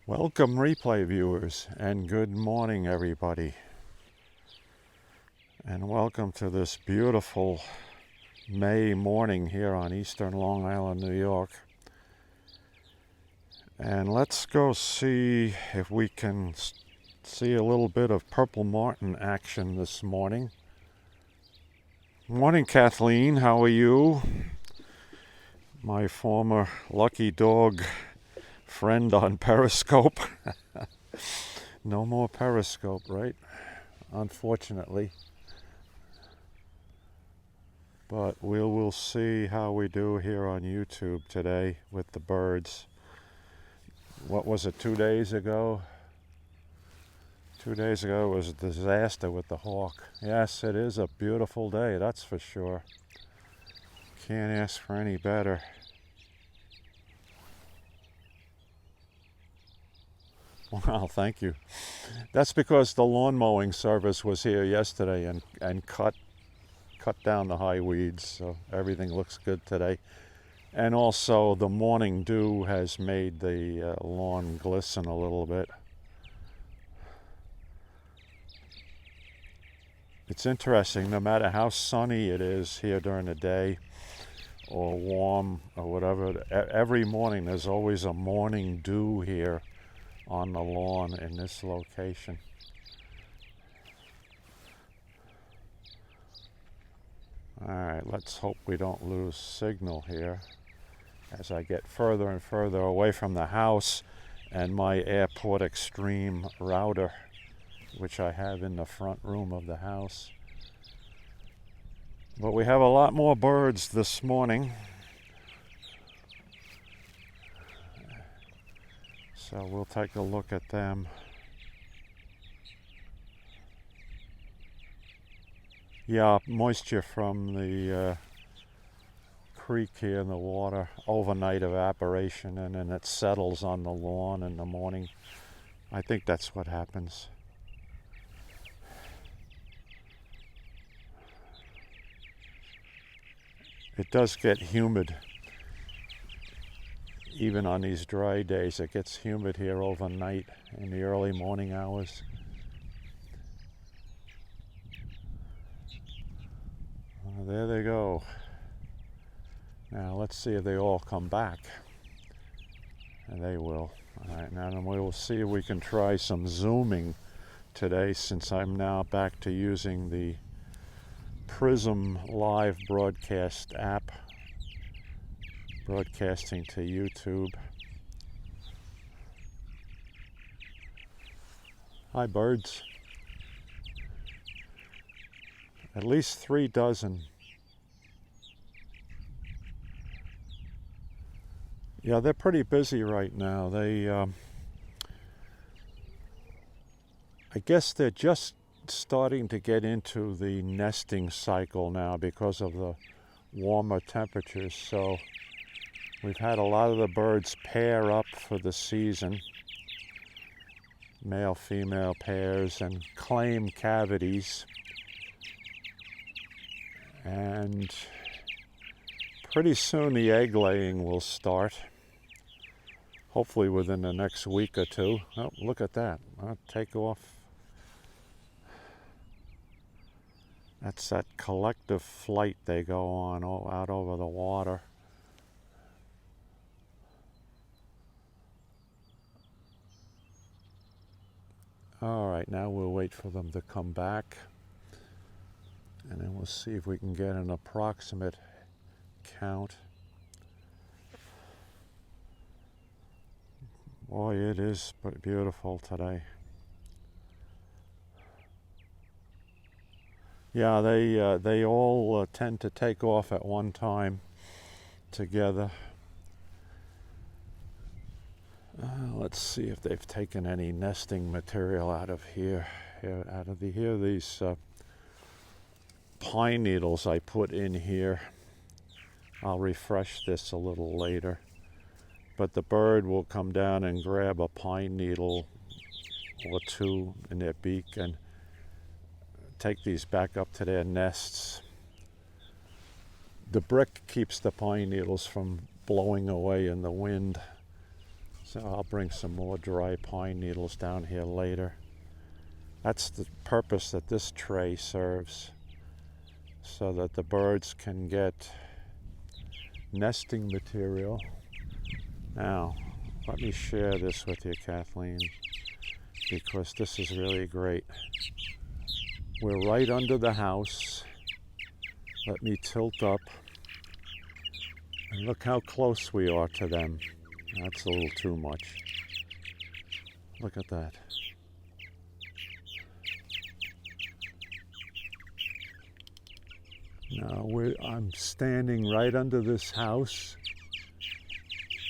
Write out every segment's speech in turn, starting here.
Welcome replay viewers, and good morning everybody, and welcome to this beautiful May morning here on eastern Long Island, New York. And let's go see if we can see a little bit of purple martin action this morning. Morning Kathleen, how are you? My former lucky dog friend on Periscope. No more Periscope, right? Unfortunately. But we'll see how we do here on YouTube today with the birds. What was it, 2 days ago? 2 days ago was a disaster with the hawk. Yes, it is a beautiful day, that's for sure. Can't ask for any better. Wow, thank you. That's because the lawn mowing service was here yesterday and cut down the high weeds, so everything looks good today. And also the morning dew has made the lawn glisten a little bit. It's interesting, no matter how sunny it is here during the day or warm or whatever, every morning there's always a morning dew here on the lawn in this location. Alright, let's hope we don't lose signal here as I get further and further away from the house and my Airport Extreme router, which I have in the front room of the house. But we have a lot more birds this morning. So we'll take a look at them. Yeah, moisture from the creek here in the water, overnight evaporation, and then it settles on the lawn in the morning. I think that's what happens. It does get humid. Even on these dry days, it gets humid here overnight in the early morning hours. There they go. Now let's see if they all come back. And they will. All right, now then we will see if we can try some zooming today, since I'm now back to using the PRISM Live Broadcast app, broadcasting to YouTube. Hi birds. At least 3 dozen. Yeah, they're pretty busy right now. I guess they're just starting to get into the nesting cycle now because of the warmer temperatures. So we've had a lot of the birds pair up for the season, male-female pairs, and claim cavities. And pretty soon the egg laying will start, hopefully within the next week or two. Oh, look at that. I'll take off. That's that collective flight they go on out over the water. All right, now we'll wait for them to come back, and then we'll see if we can get an approximate count. Boy, it is beautiful today. Yeah, they all tend to take off at one time together. Let's see if they've taken any nesting material out of here. These pine needles I put in here. I'll refresh this a little later. But the bird will come down and grab a pine needle or two in their beak and take these back up to their nests. The brick keeps the pine needles from blowing away in the wind. So I'll bring some more dry pine needles down here later. That's the purpose that this tray serves, so that the birds can get nesting material. Now, let me share this with you, Kathleen, because this is really great. We're right under the house. Let me tilt up. And look how close we are to them. That's a little too much. Look at that. Now I'm standing right under this house,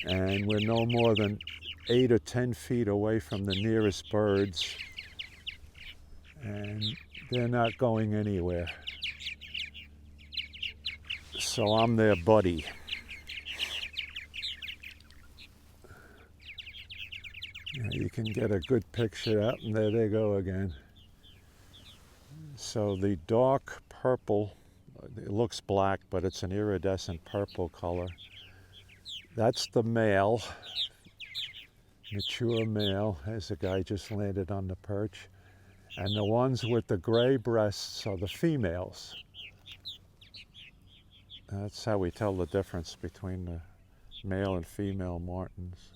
and we're no more than 8 or 10 feet away from the nearest birds, and they're not going anywhere. So I'm their buddy. Yeah, you can get a good picture out, and there they go again. So the dark purple, it looks black, but it's an iridescent purple color. That's the male, mature male. As a guy just landed on the perch. And the ones with the gray breasts are the females. That's how we tell the difference between the male and female martins.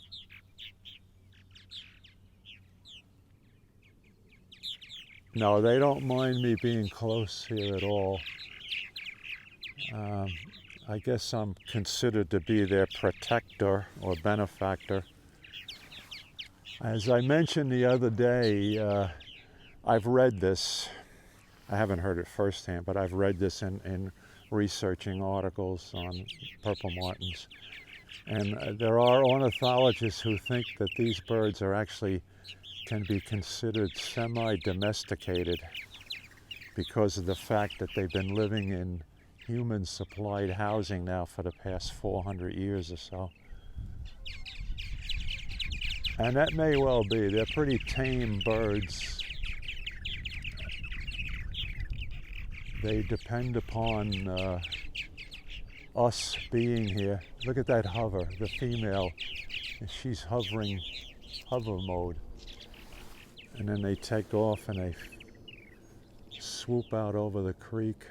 No, they don't mind me being close here at all. I guess I'm considered to be their protector or benefactor. As I mentioned the other day, I've read this. I haven't heard it firsthand, but I've read this in researching articles on purple martins. And there are ornithologists who think that these birds are actually can be considered semi-domesticated because of the fact that they've been living in human-supplied housing now for the past 400 years or so. And that may well be. They're pretty tame birds. They depend upon us being here. Look at that hover, the female. She's hovering, hover mode. And then they take off and they swoop out over the creek.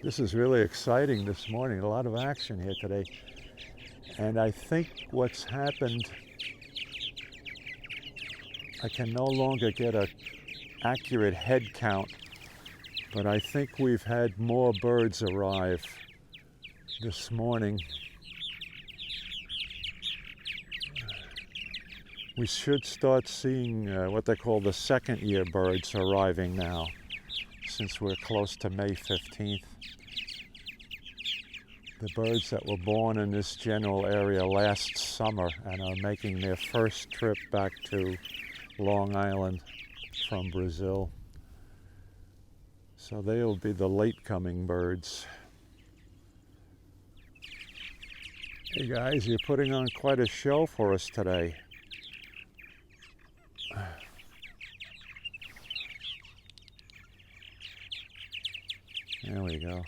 This is really exciting this morning. A lot of action here today. And I think what's happened, I can no longer get an accurate head count, but I think we've had more birds arrive this morning. We should start seeing what they call the second-year birds arriving now, since we're close to May 15th. The birds that were born in this general area last summer and are making their first trip back to Long Island from Brazil. So they'll be the late-coming birds. Hey guys, you're putting on quite a show for us today. There we go.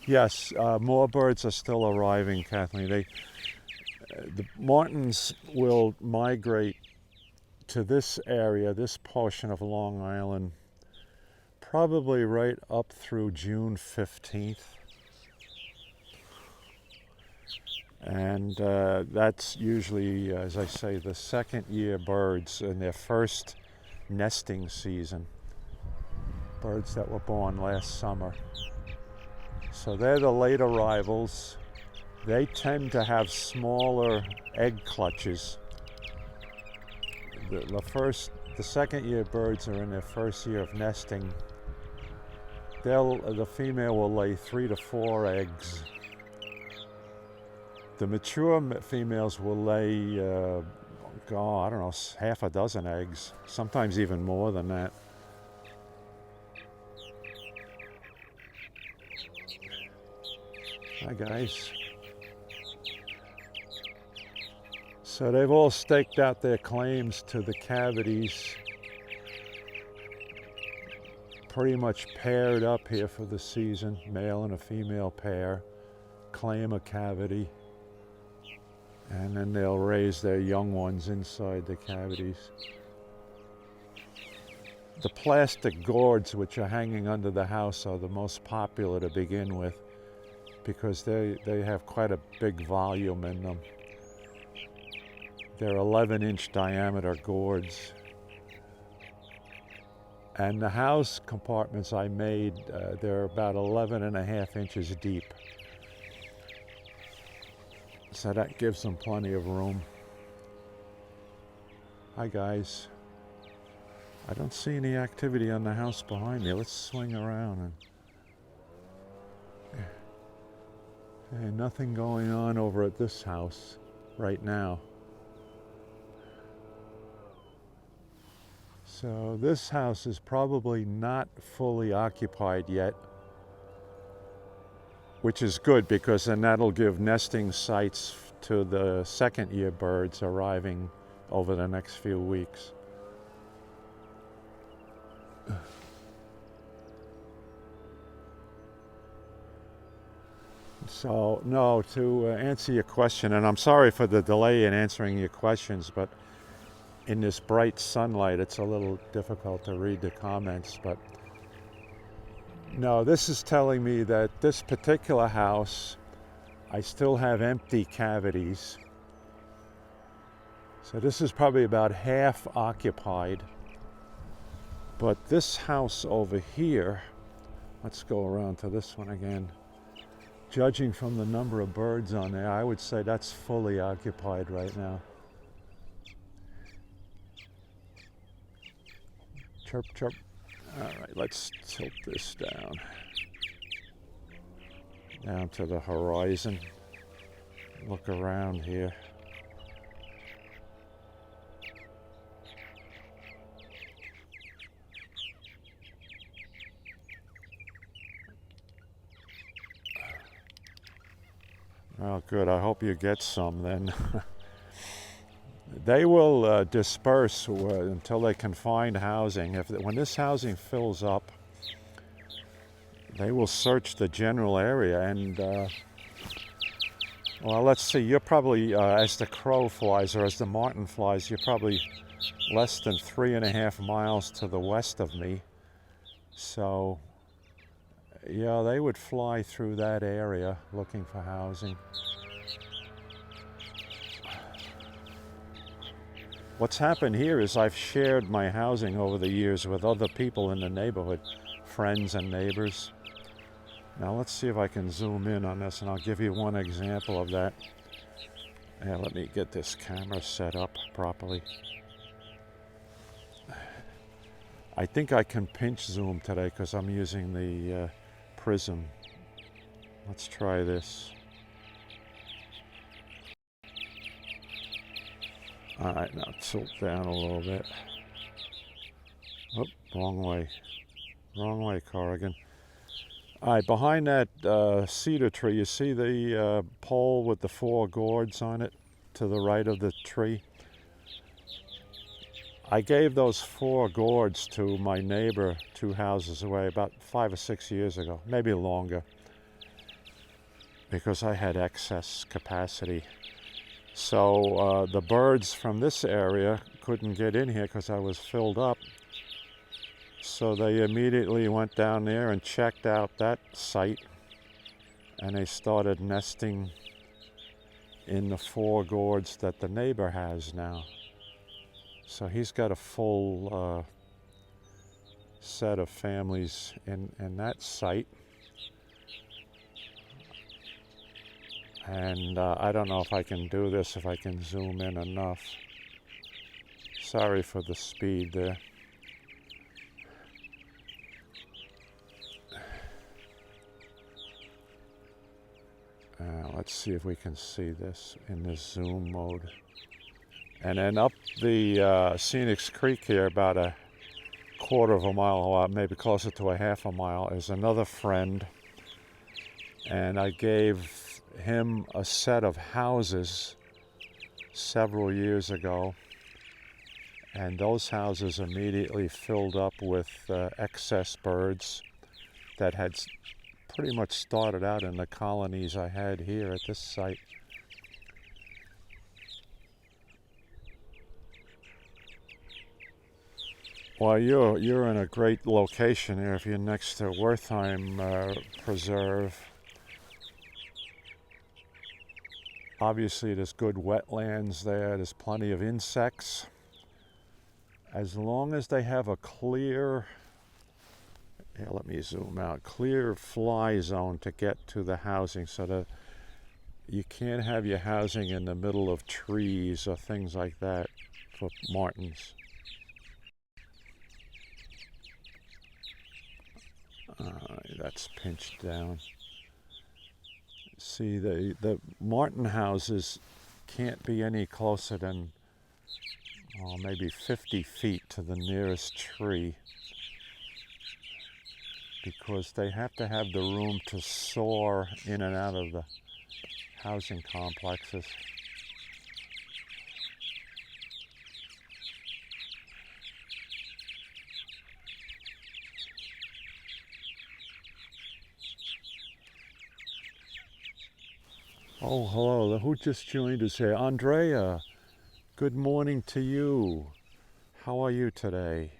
Yes, more birds are still arriving, Kathleen. The martins will migrate to this area, this portion of Long Island, probably right up through June 15th. And that's usually, as I say, the second-year birds in their first nesting season. Birds that were born last summer. So they're the late arrivals. They tend to have smaller egg clutches. The second-year birds are in their first year of nesting. The female will lay 3 to 4 eggs. The mature females will lay, I don't know, half a dozen eggs, sometimes even more than that. Hi guys. So they've all staked out their claims to the cavities pretty much paired up here for the season, male and a female pair, claim a cavity, and then they'll raise their young ones inside the cavities. The plastic gourds which are hanging under the house are the most popular to begin with because they have quite a big volume in them. They're 11-inch diameter gourds. And the house compartments I made, they're about 11.5 inches deep. So that gives them plenty of room. Hi guys. I don't see any activity on the house behind me. Let's swing around. And nothing going on over at this house right now. So this house is probably not fully occupied yet, which is good because then that'll give nesting sites to the second-year birds arriving over the next few weeks. So, no, to answer your question, and I'm sorry for the delay in answering your questions, but in this bright sunlight, it's a little difficult to read the comments, but no, this is telling me that this particular house, I still have empty cavities. So this is probably about half occupied. But this house over here, let's go around to this one again. Judging from the number of birds on there, I would say that's fully occupied right now. Chirp, chirp. All right, let's tilt this down to the horizon. Look around here. Oh, good. I hope you get some then. They will disperse until they can find housing. When this housing fills up, they will search the general area and, well, let's see, you're probably, as the crow flies or as the martin flies, you're probably less than 3.5 miles to the west of me. So, yeah, they would fly through that area looking for housing. What's happened here is I've shared my housing over the years with other people in the neighborhood, friends and neighbors. Now let's see if I can zoom in on this and I'll give you one example of that. Yeah, let me get this camera set up properly. I think I can pinch zoom today because I'm using the PRISM. Let's try this. All right, now tilt down a little bit. Oh, wrong way, Corrigan. All right, behind that cedar tree, you see the pole with the 4 gourds on it to the right of the tree? I gave those 4 gourds to my neighbor 2 houses away about 5 or 6 years ago, maybe longer, because I had excess capacity. So the birds from this area couldn't get in here because I was filled up. So they immediately went down there and checked out that site, and they started nesting in the 4 gourds that the neighbor has now. So he's got a full set of families in that site. And I don't know if I can do this, if I can zoom in enough. Sorry for the speed there. Let's see if we can see this in this zoom mode. And then up the Scenic Creek here, about a 1/4 mile, or maybe closer to a 1/2 mile, is another friend. And I gave him a set of houses several years ago. and those houses immediately filled up with excess birds that had pretty much started out in the colonies I had here at this site. Well, you're in a great location here if you're next to Wertheim Preserve. Obviously, there's good wetlands there. There's plenty of insects. As long as they have a clear, here, let me zoom out, clear fly zone to get to the housing, so that you can't have your housing in the middle of trees or things like that for martins. That's pinched down. See, the martin houses can't be any closer than maybe 50 feet to the nearest tree, because they have to have the room to soar in and out of the housing complexes. Oh, hello. Who just joined us here? Andrea, good morning to you. How are you today?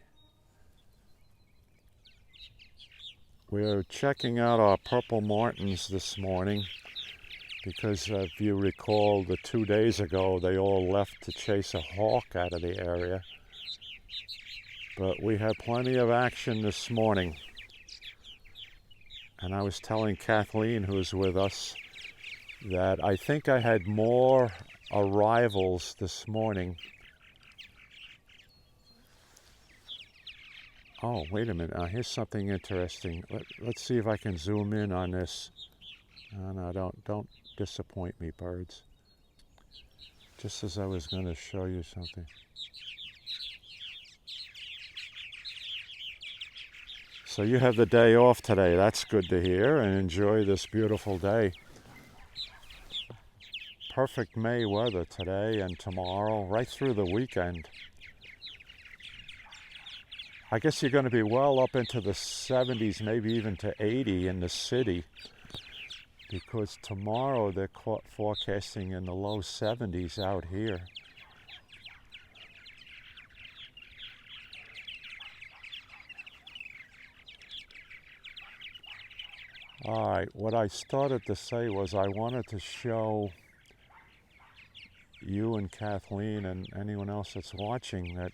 We're checking out our purple martins this morning because if you recall, 2 days ago, they all left to chase a hawk out of the area. But we had plenty of action this morning. And I was telling Kathleen, who's with us, that I think I had more arrivals this morning. Oh, wait a minute. Here's something interesting. Let's see if I can zoom in on this. No, don't disappoint me, birds. Just as I was going to show you something. So you have the day off today. That's good to hear, and enjoy this beautiful day. Perfect May weather today and tomorrow, right through the weekend. I guess you're going to be well up into the 70s, maybe even to 80 in the city, because tomorrow they're forecasting in the low 70s out here. All right, what I started to say was I wanted to show you and Kathleen and anyone else that's watching that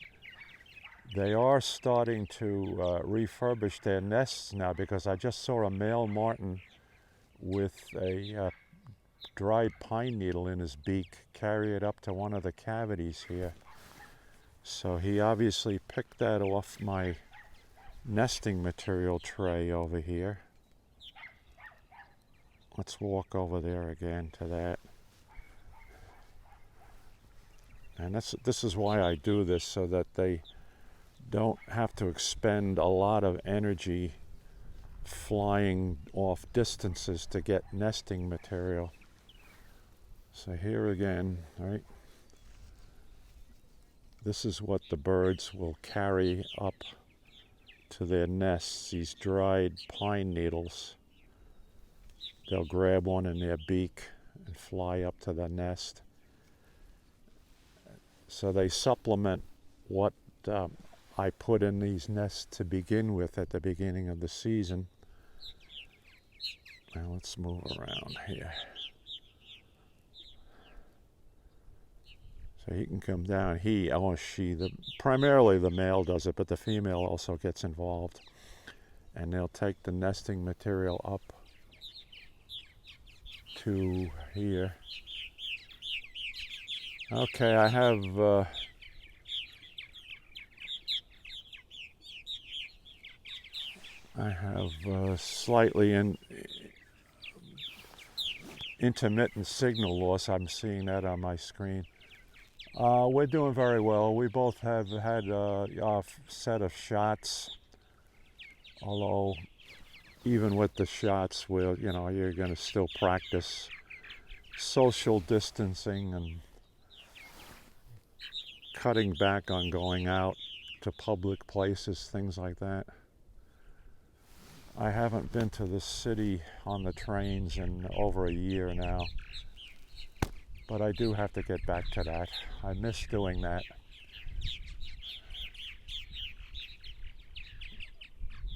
they are starting to refurbish their nests now, because I just saw a male martin with a dried pine needle in his beak carry it up to one of the cavities here. So he obviously picked that off my nesting material tray over here. Let's walk over there again to that. And this is why I do this, so that they don't have to expend a lot of energy flying off distances to get nesting material. So here again, right? This is what the birds will carry up to their nests, these dried pine needles. They'll grab one in their beak and fly up to the nest. So they supplement what I put in these nests to begin with at the beginning of the season. Now let's move around here. So he can come down. He or she, primarily the male does it, but the female also gets involved. And they'll take the nesting material up to here. Okay, I have slightly intermittent signal loss. I'm seeing that on my screen. We're doing very well. We both have had a set of shots, although even with the shots, you're going to still practice social distancing and cutting back on going out to public places, things like that. I haven't been to the city on the trains in over a year now, but I do have to get back to that. I miss doing that.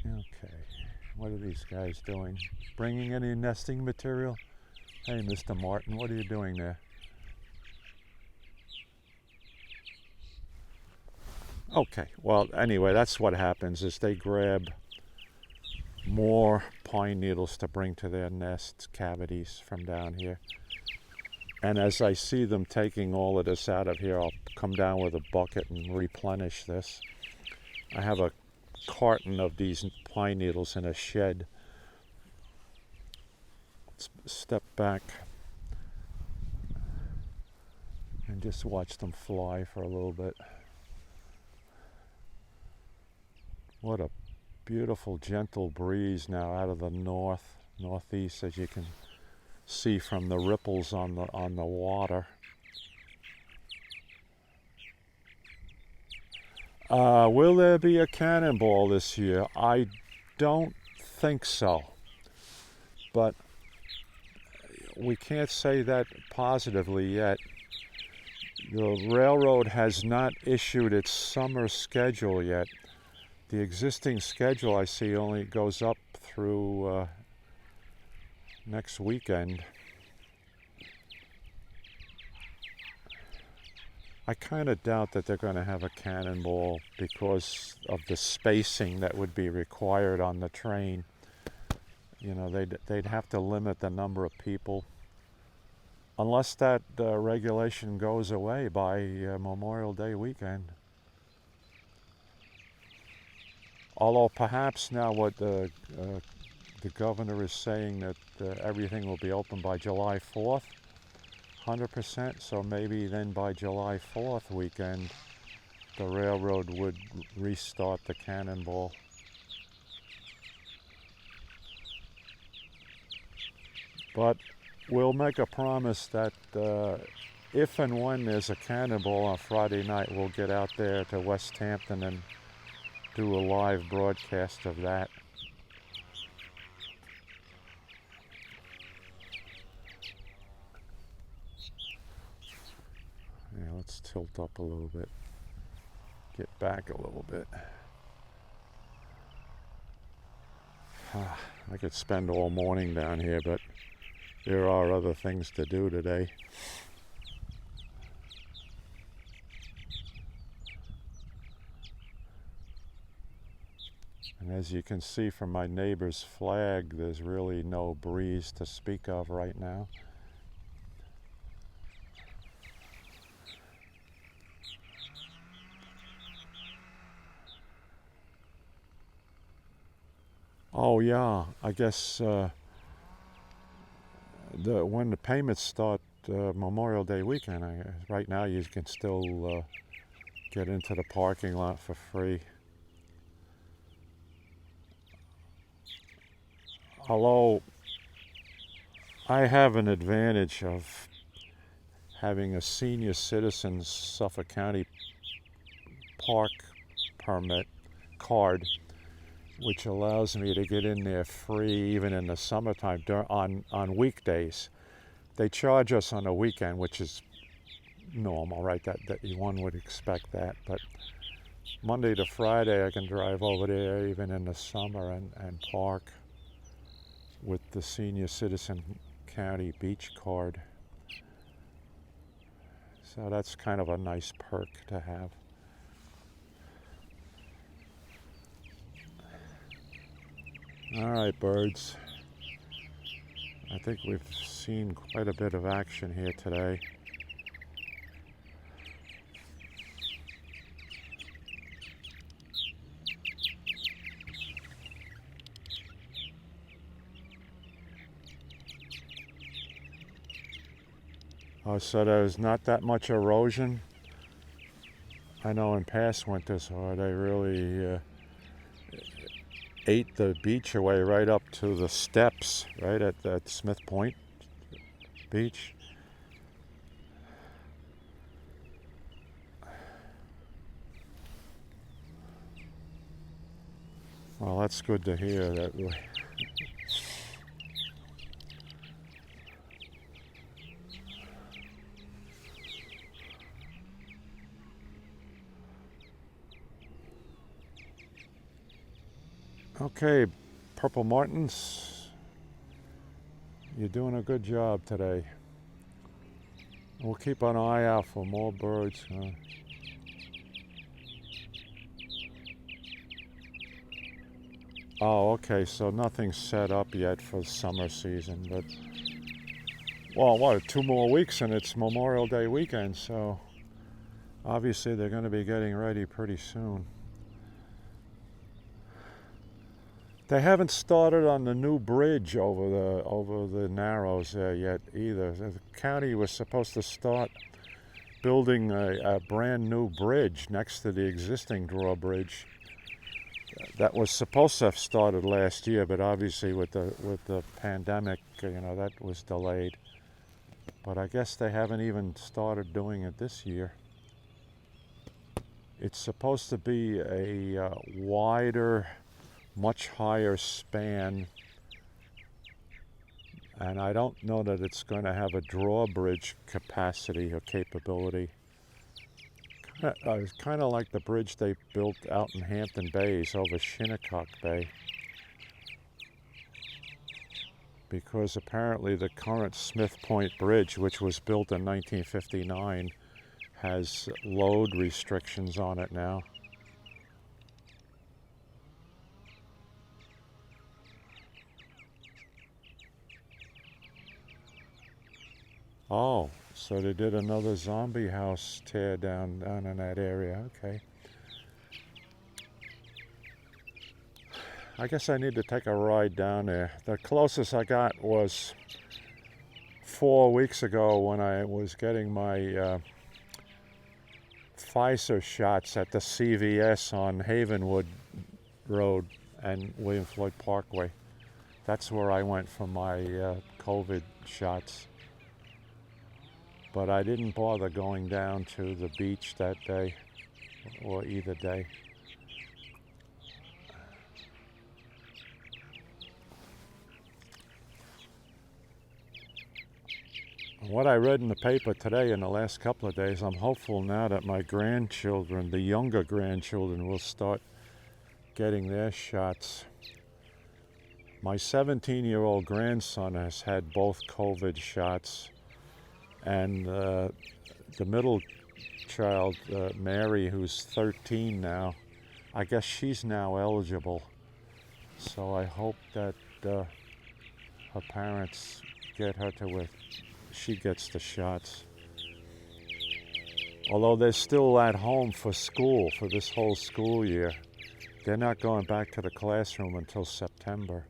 Okay, what are these guys doing? Bringing any nesting material? Hey, Mr. Martin, what are you doing there? Okay, well, anyway, that's what happens is they grab more pine needles to bring to their nests cavities from down here. And as I see them taking all of this out of here, I'll come down with a bucket and replenish this. I have a carton of these pine needles in a shed. Let's step back and just watch them fly for a little bit. What a beautiful gentle breeze now out of the northeast, as you can see from the ripples on the water. Will there be a cannonball this year? I don't think so, but we can't say that positively yet. The railroad has not issued its summer schedule yet. The existing schedule I see only goes up through next weekend. I kind of doubt that they're going to have a cannonball because of the spacing that would be required on the train. You know, they'd have to limit the number of people, unless that regulation goes away by Memorial Day weekend. Although perhaps now what the governor is saying that everything will be open by July 4th, 100%, so maybe then by July 4th weekend, the railroad would restart the cannonball. But we'll make a promise that if and when there's a cannonball on Friday night, we'll get out there to West Hampton and do a live broadcast of that. Yeah, let's tilt up a little bit, get back a little bit. I could spend all morning down here, but there are other things to do today. And as you can see from my neighbor's flag, there's really no breeze to speak of right now. Oh yeah, I guess when the payments start Memorial Day weekend, right now you can still get into the parking lot for free. Although I have an advantage of having a senior citizen Suffolk County park permit card, which allows me to get in there free even in the summertime on weekdays. They charge us on a weekend, which is normal, right? That one would expect that. But Monday to Friday, I can drive over there even in the summer and park with the senior citizen county beach card. So that's kind of a nice perk to have. All right, birds. I think we've seen quite a bit of action here today. So there's not that much erosion. I know in past winters they really ate the beach away right up to the steps, right at Smith Point Beach. Well, that's good to hear. That. Okay, Purple Martins, you're doing a good job today. We'll keep an eye out for more birds. Oh, okay, so nothing's set up yet for summer season, but, well, what, 2 more weeks and it's Memorial Day weekend, so obviously they're going to be getting ready pretty soon. They haven't started on the new bridge over the Narrows there yet either. The county was supposed to start building a brand new bridge next to the existing drawbridge. That was supposed to have started last year, but obviously with the pandemic, that was delayed. But I guess they haven't even started doing it this year. It's supposed to be a wider, much higher span, and I don't know that it's going to have a drawbridge capacity or capability. It's kind of like the bridge they built out in Hampton Bays over Shinnecock Bay, because apparently the current Smith Point Bridge, which was built in 1959, has load restrictions on it now. Oh, so they did another zombie house tear down in that area. Okay. I guess I need to take a ride down there. The closest I got was 4 weeks ago when I was getting my Pfizer shots at the CVS on Havenwood Road and William Floyd Parkway. That's where I went for my COVID shots. But I didn't bother going down to the beach that day, or either day. What I read in the paper today in the last couple of days, I'm hopeful now that my grandchildren, the younger grandchildren, will start getting their shots. My 17-year-old grandson has had both COVID shots, and the middle child, Mary, who's 13 now, I guess she's now eligible. So I hope that her parents get her to where she gets the shots. Although they're still at home for school for this whole school year. They're not going back to the classroom until September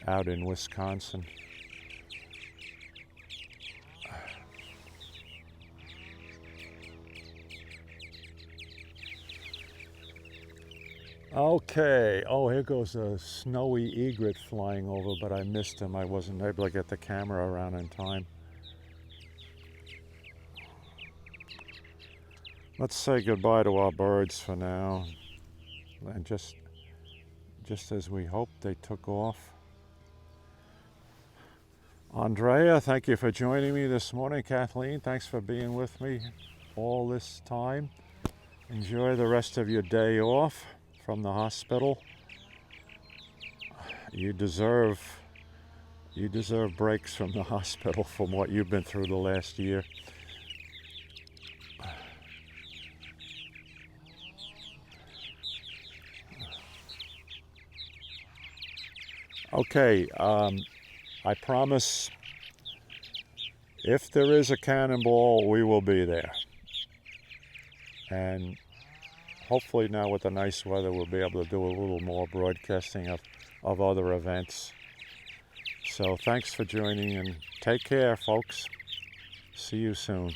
out in Wisconsin. Okay, oh, here goes a snowy egret flying over, but I missed him. I wasn't able to get the camera around in time. Let's say goodbye to our birds for now. And just as we hoped, they took off. Andrea, thank you for joining me this morning. Kathleen, thanks for being with me all this time. Enjoy the rest of your day off from the hospital. You deserve breaks from the hospital from what you've been through the last year. Okay, I promise if there is a cannonball, we will be there. And hopefully now with the nice weather, we'll be able to do a little more broadcasting of other events. So thanks for joining, and take care, folks. See you soon.